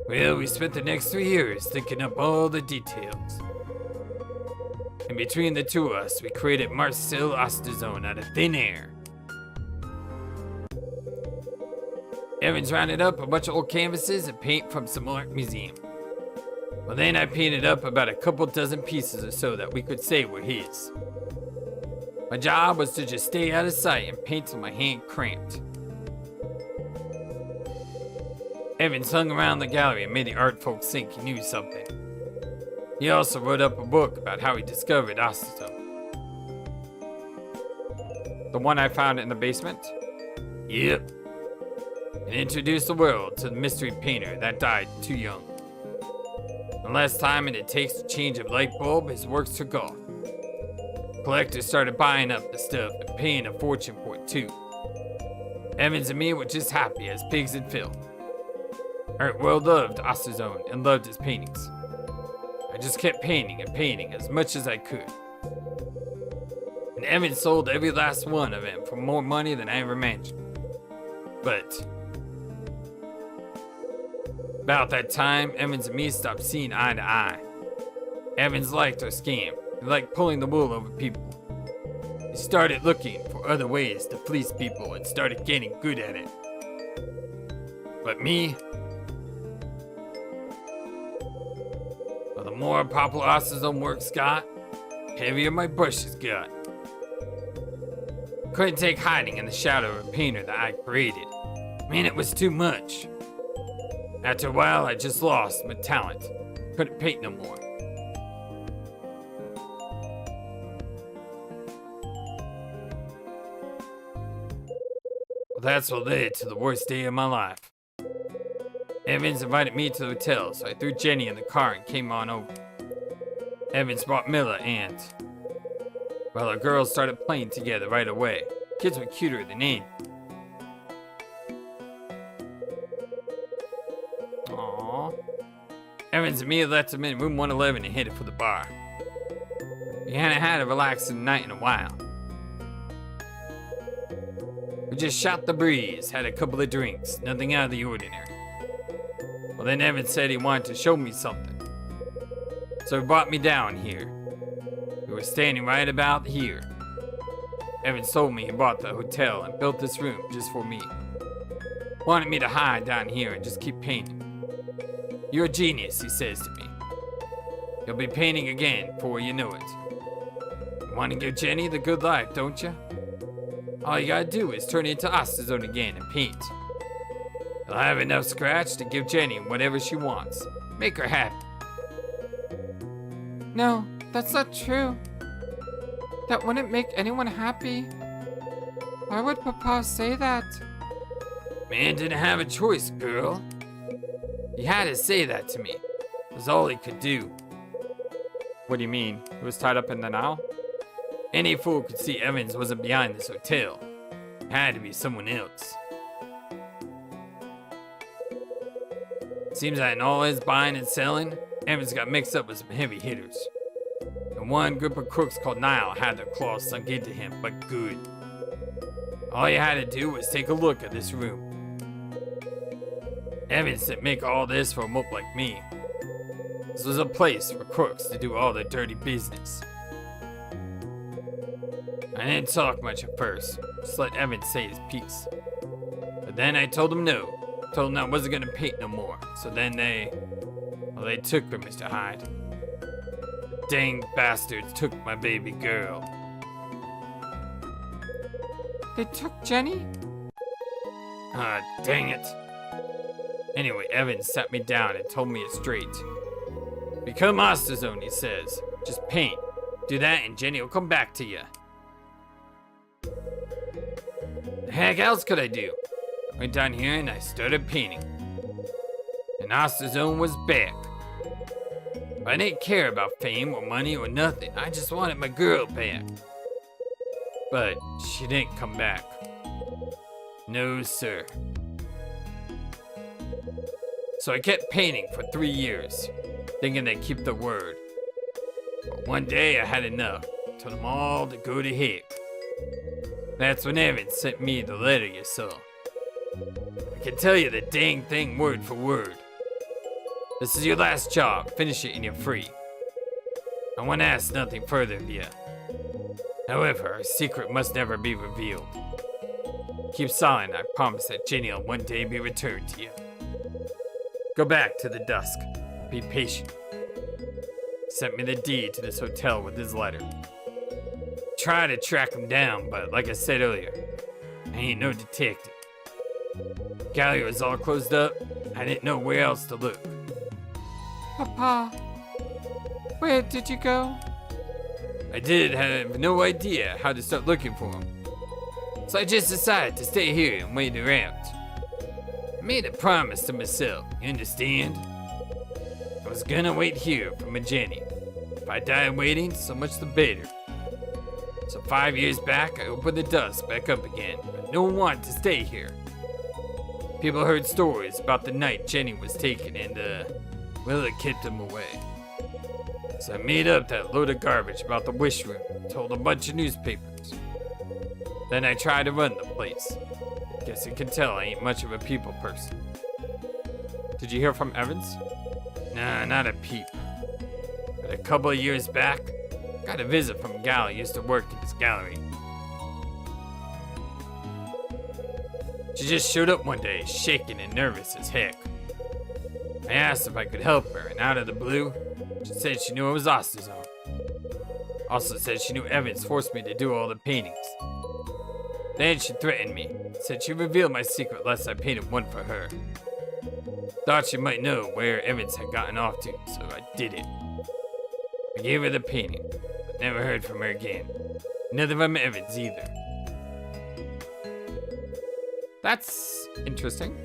Well, we spent the next 3 years thinking up all the details. And between the 2 of us, we created Marcel Osterzone out of thin air. Evans rounded up a bunch of old canvases and paint from some art museum. Well, then I painted up about a couple dozen pieces or so that we could say were his. My job was to just stay out of sight and paint till my hand cramped. Evans hung around the gallery and made the art folks think he knew something. He also wrote up a book about how he discovered acetone. The one I found in the basement? Yep. And introduced the world to the mystery painter that died too young. The less time it takes to change a light bulb, his works took off. Collectors started buying up the stuff and paying a fortune for it too. Evans and me were just happy as pigs in Phil. Art world loved acetone and loved his paintings. I just kept painting and painting as much as I could. And Evans sold every last one of them for more money than I ever imagined. But about that time, Evans and me stopped seeing eye to eye. Evans liked our scam. He liked pulling the wool over people. He started looking for other ways to fleece people and started getting good at it. But me, well, the more popular acetone works got, heavier my brushes got. Couldn't take hiding in the shadow of a painter that I created. Man, it was too much. After a while, I just lost my talent. Couldn't paint no more. Well, that's what led to the worst day of my life. Evans invited me to the hotel, so I threw Jenny in the car and came on over. Evans brought Milla and, well, our girls started playing together right away. Kids were cuter than any. Aww. Evans and me left him in room 111 and headed for the bar. We hadn't had a relaxing night in a while. We just shot the breeze, had a couple of drinks, nothing out of the ordinary. Well, then Evans said he wanted to show me something. So he brought me down here. We were standing right about here. Evans told me he bought the hotel and built this room just for me. Wanted me to hide down here and just keep painting. You're a genius, he says to me. You'll be painting again before you know it. You want to give Jenny the good life, don't you? All you gotta do is turn into acetone again and paint. You'll have enough scratch to give Jenny whatever she wants. Make her happy. No, that's not true. That wouldn't make anyone happy. Why would Papa say that? Man didn't have a choice, girl. He had to say that to me. It was all he could do. What do you mean? It was tied up in the now? Any fool could see Evans wasn't behind this hotel. It had to be someone else. Seems that in all his buying and selling, Evans got mixed up with some heavy hitters. And one group of crooks called Nile had their claws sunk into him, but good. All you had to do was take a look at this room. Evans didn't make all this for a mope like me. This was a place for crooks to do all their dirty business. I didn't talk much at first, just let Evans say his piece. But then I told him no. Told him I wasn't gonna paint no more. So then they took her, Mr. Hyde. The dang bastards took my baby girl. They took Jenny? Ah, dang it. Anyway, Evans sat me down and told me it straight. Become acetone, he says. Just paint. Do that and Jenny will come back to you. The heck else could I do? Went down here and I started painting. And acetone was back. I didn't care about fame or money or nothing. I just wanted my girl back. But she didn't come back. No, sir. So I kept painting for 3 years, thinking they'd keep their word. But one day I had enough. Told them all to go to heck. That's when Evans sent me the letter you saw. I can tell you the dang thing word for word. This is your last job. Finish it and you're free. I won't ask nothing further of you. However, our secret must never be revealed. Keep silent. I promise that Jenny will one day be returned to you. Go back to the dusk. Be patient. He sent me the deed to this hotel with his letter. Try to track him down, but like I said earlier, I ain't no detective. Gallery was all closed up. I I didn't know where else to look. Papa, where did you go? I did have no idea how to start looking for him. So I just decided to stay here and wait around. I made a promise to myself, you understand? I was gonna wait here for my Jenny. If I died waiting, so much the better. So 5 years back, I opened the Dusk back up again, but no one wanted to stay here. People heard stories about the night Jenny was taken and, well, it kept them away. So I made up that load of garbage about the Wisshu Rūmu, told a bunch of newspapers. Then I tried to run the place. Guess you can tell I ain't much of a people person. Did you hear from Evans? Nah, not a peep. But a couple of years back, got a visit from a gal who used to work in his gallery. She just showed up one day, shaking and nervous as heck. I asked if I could help her, and out of the blue, she said she knew I was Osterzone. Also said she knew Evans forced me to do all the paintings. Then she threatened me, said she'd reveal my secret lest I painted one for her. Thought she might know where Evans had gotten off to, so I did it. I gave her the painting, but never heard from her again. Neither from Evans either. That's interesting.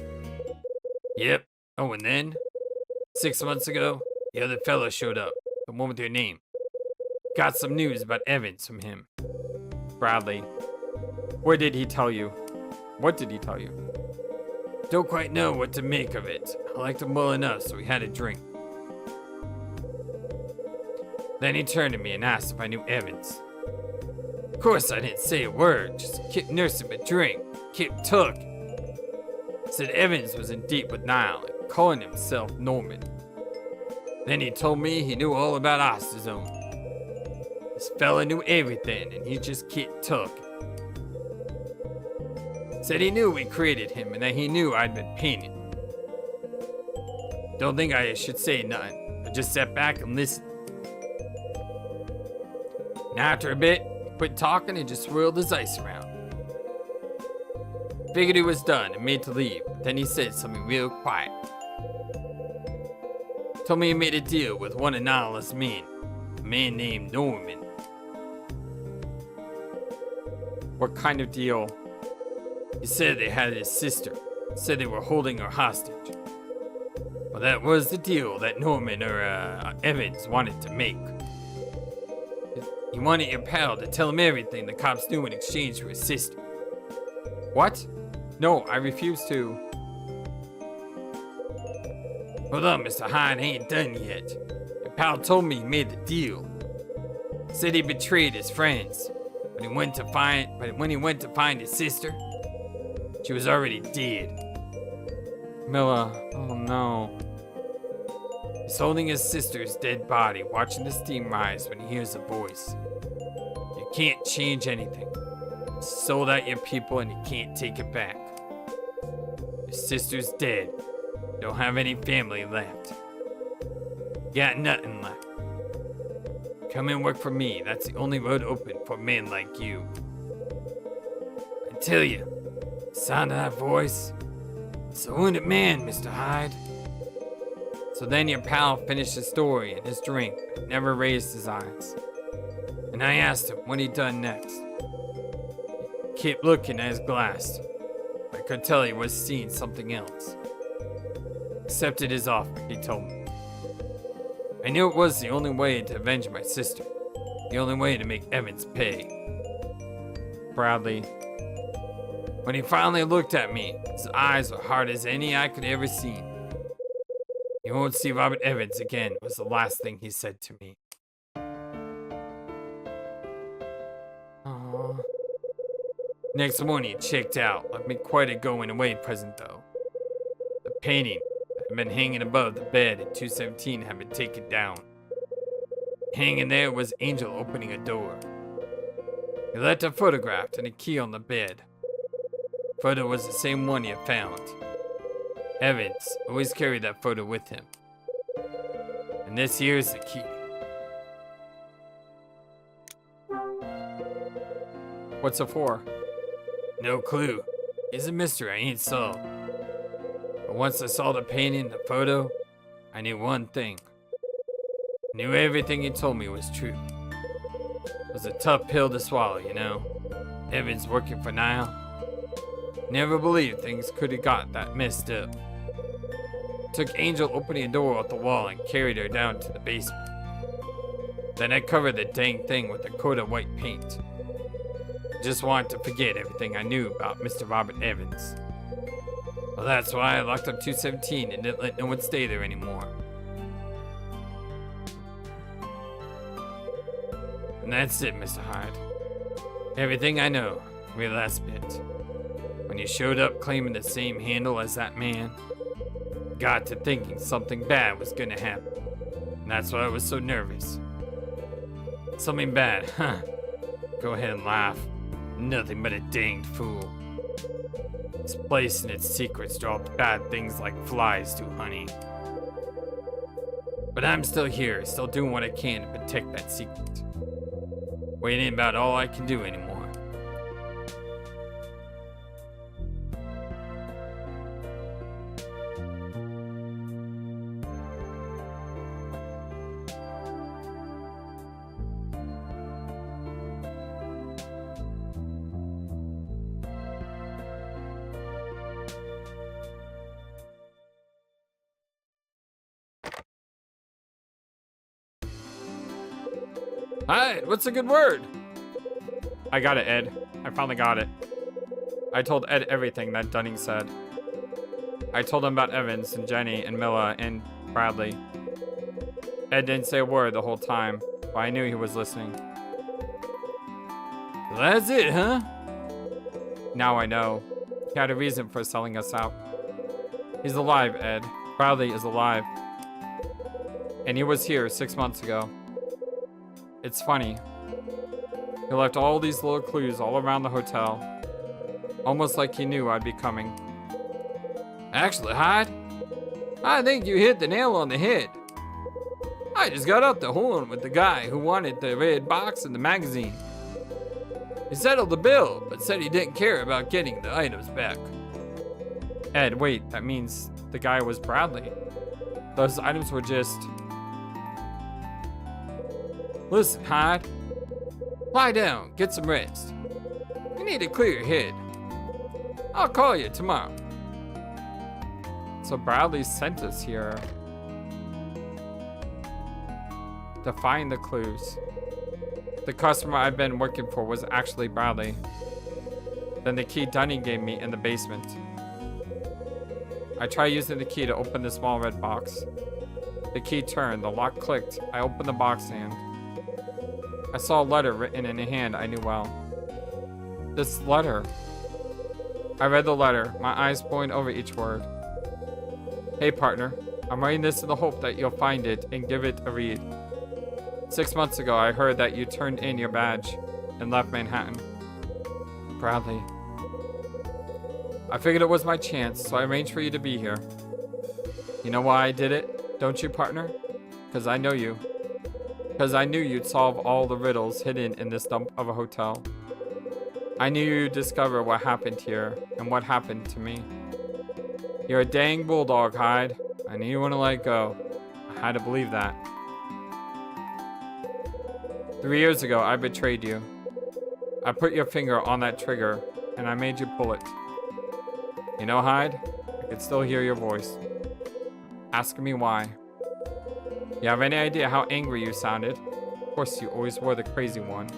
Yep. Oh, and then, 6 months ago, the other fellow showed up, the one with your name. Got some news about Evans from him. Bradley. What did he tell you? What did he tell you? Don't quite know what to make of it. I liked him well enough, so we had a drink. Then he turned to me and asked if I knew Evans. Of course I didn't say a word, just kept nursing my drink, kept talking. Said Evans was in deep with Nile and calling himself Norman. Then he told me he knew all about Osterzone. This fella knew everything and he just kept talking. Said he knew we created him and that he knew I'd been painting. Don't think I should say nothing, but just sat back and listened. And after a bit, he quit talking and just swirled his ice around. Figured he was done and made to leave, but then he said something real quiet. Told me he made a deal with one anonymous man, a man named Norman. What kind of deal? He said they had his sister, said they were holding her hostage. Well, that was the deal that Norman or Evans wanted to make. He wanted your pal to tell him everything the cops knew in exchange for his sister. What? No, I refuse to. Hold on, Mr. Hyde, I ain't done yet. Your pal told me he made the deal. Said he betrayed his friends, but when he went to find his sister, she was already dead. Milla, oh no. He's holding his sister's dead body, watching the steam rise when he hears a voice. You can't change anything. You sold out your people and you can't take it back. Your sister's dead. You don't have any family left. You got nothing left. Come and work for me. That's the only road open for men like you. I tell you, the sound of that voice, it's a wounded man, Mr. Hyde. So then your pal finished his story and his drink, but never raised his eyes. And I asked him what he'd done next. He kept looking at his glass. I could tell he was seeing something else. Accepted his offer, he told me. I knew it was the only way to avenge my sister. The only way to make Evans pay. Bradley. When he finally looked at me, his eyes were hard as any I could ever seen. You won't see Robert Evans again, was the last thing he said to me. Aww. Next morning, he checked out, left me quite a going away present though. The painting that had been hanging above the bed in 217 had been taken down. Hanging there was Angel opening a door. He left a photograph and a key on the bed. Photo was the same one he had found. Evans always carried that photo with him. And this here's the key. What's it for? No clue. It's a mystery I ain't solved. But But once I saw the painting, the photo, I knew one thing. I knew everything he told me was true. It was a tough pill to swallow, you know. Evans working for Nile. Never believed things could have got that messed up. Took Angel opening a door off the wall and carried her down to the basement. Then I covered the dang thing with a coat of white paint. Just wanted to forget everything I knew about Mr. Robert Evans. Well, that's why I locked up 217 and didn't let no one stay there anymore. And that's it, Mr. Hyde. Everything I know, real last bit. When you showed up claiming the same handle as that man, got to thinking something bad was gonna happen. And that's why I was so nervous. Something bad, huh? Go ahead and laugh. Nothing but a danged fool. This place and its secrets dropped bad things like flies do, honey. But I'm still here, still doing what I can to protect that secret. Waiting about all I can do anymore. Hi, what's a good word? I got it, Ed. I finally got it. I told Ed everything that Dunning said. I told him about Evans and Jenny and Milla and Bradley. Ed didn't say a word the whole time, but I knew he was listening. That's it, huh? Now I know. He had a reason for selling us out. He's alive, Ed. Bradley is alive. And he was here 6 months ago. It's funny. He left all these little clues all around the hotel. Almost like he knew I'd be coming. Actually, Hyde, I think you hit the nail on the head. I just got off the horn with the guy who wanted the red box in the magazine. He settled the bill, but said he didn't care about getting the items back. Ed, wait, that means the guy was Bradley. Those items were just... Listen, Hyde. Lie down, get some rest. You need to clear your head. I'll call you tomorrow. So Bradley sent us here to find the clues. The customer I've been working for was actually Bradley. Then the key Dunning gave me in the basement. I tried using the key to open the small red box. The key turned, the lock clicked. I opened the box and I saw a letter written in a hand I knew well. This letter. I read the letter, my eyes poring over each word. Hey partner, I'm writing this in the hope that you'll find it and give it a read. 6 months ago, I heard that you turned in your badge and left Manhattan. Bradley. I figured it was my chance, so I arranged for you to be here. You know why I did it, don't you, partner? Because I know you. Because I knew you'd solve all the riddles hidden in this dump of a hotel. I knew you'd discover what happened here and what happened to me. You're a dang bulldog, Hyde. I knew you wouldn't let go. I had to believe that. 3 years ago, I betrayed you. I put your finger on that trigger, and I made you pull it. You know, Hyde, I could still hear your voice. Asking me why. You have any idea how angry you sounded? Of course, you always were the crazy one.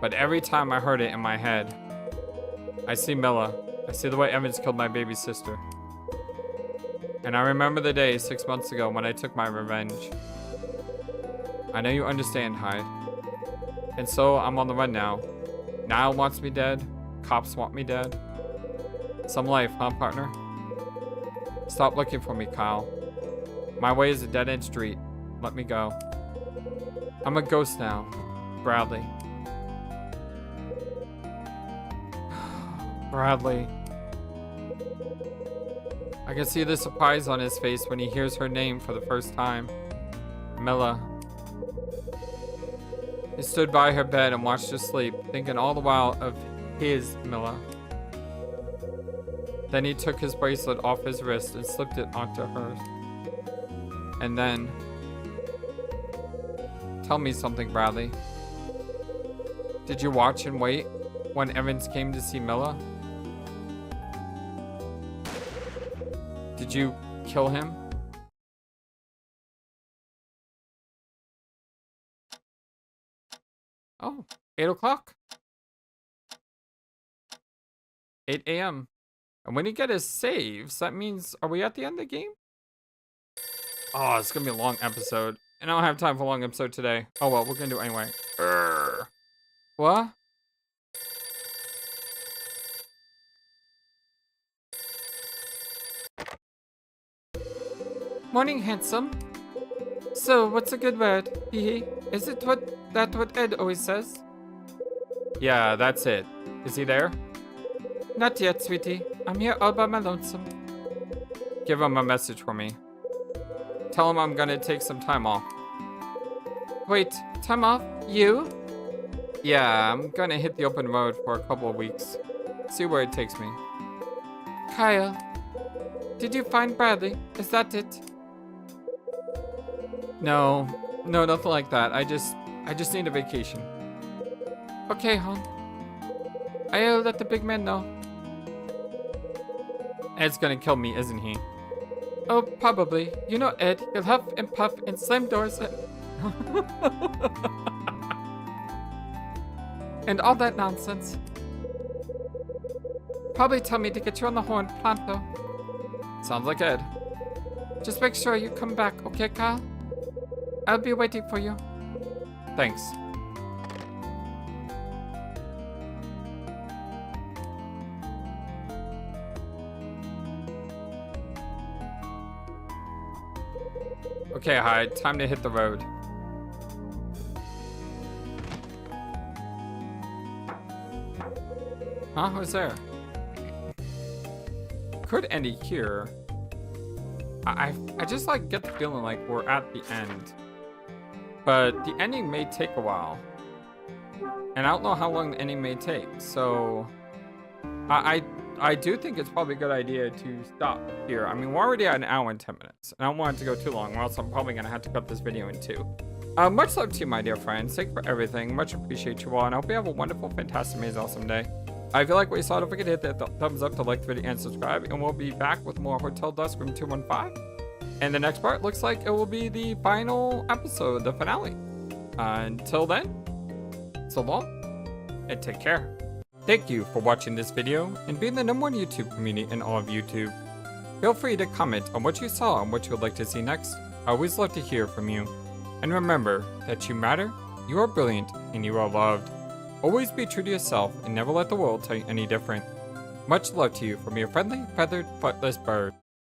But every time I heard it in my head, I see Milla. I see the way Evans killed my baby sister. And I remember the day 6 months ago when I took my revenge. I know you understand, Hyde. And so I'm on the run now. Nile wants me dead. Cops want me dead. Some life, huh, partner? Stop looking for me, Kyle. My way is a dead-end street. Let me go. I'm a ghost now. Bradley. Bradley. I can see the surprise on his face when he hears her name for the first time. Milla. He stood by her bed and watched her sleep, thinking all the while of his Milla. Then he took his bracelet off his wrist and slipped it onto hers. And then... Tell me something, Bradley. Did you watch and wait when Evans came to see Milla? Did you kill him? Oh, 8 o'clock. 8 a.m. And when you get his saves, that means, are we at the end of the game? Oh, it's gonna be a long episode. And I don't have time for a long episode today. Oh well, we're gonna do it anyway. Urgh. What? Morning, handsome. So, what's a good word? Hee. Is it what Ed always says? Yeah, that's it. Is he there? Not yet, sweetie. I'm here all by my lonesome. Give him a message for me. Tell him I'm gonna take some time off. Wait, time off? You? Yeah, I'm gonna hit the open road for a couple of weeks. See where it takes me. Kyle, did you find Bradley? Is that it? No, nothing like that. I just need a vacation. Okay, hon. I'll let the big man know. Ed's gonna kill me, isn't he? Oh, probably. You know Ed, he'll huff and puff and slam doors and... and all that nonsense. Probably tell me to get you on the horn pronto. Sounds like Ed. Just make sure you come back, okay, Kyle? I'll be waiting for you. Thanks. Okay, Hyde, time to hit the road. Huh? Who's there? Could end it here. I just like get the feeling like we're at the end. But the ending may take a while. And I don't know how long the ending may take. So I do think it's probably a good idea to stop here. I mean, we're already at 1 hour and 10 minutes. And I don't want it to go too long, or else I'm probably going to have to cut this video in two. Much love to you, my dear friends. Thank you for everything. Much appreciate you all. And I hope you have a wonderful, fantastic, amazing, awesome day. If you like what you saw, don't forget to hit that thumbs up to like the video and subscribe. And we'll be back with more Hotel Dusk Room 215. And the next part looks like it will be the final episode, the finale. Until then, so long, and take care. Thank you for watching this video and being the #1 YouTube community in all of YouTube. Feel free to comment on what you saw and what you would like to see next. I always love to hear from you. And remember that you matter, you are brilliant, and you are loved. Always be true to yourself and never let the world tell you any different. Much love to you from your friendly, feathered, flightless bird.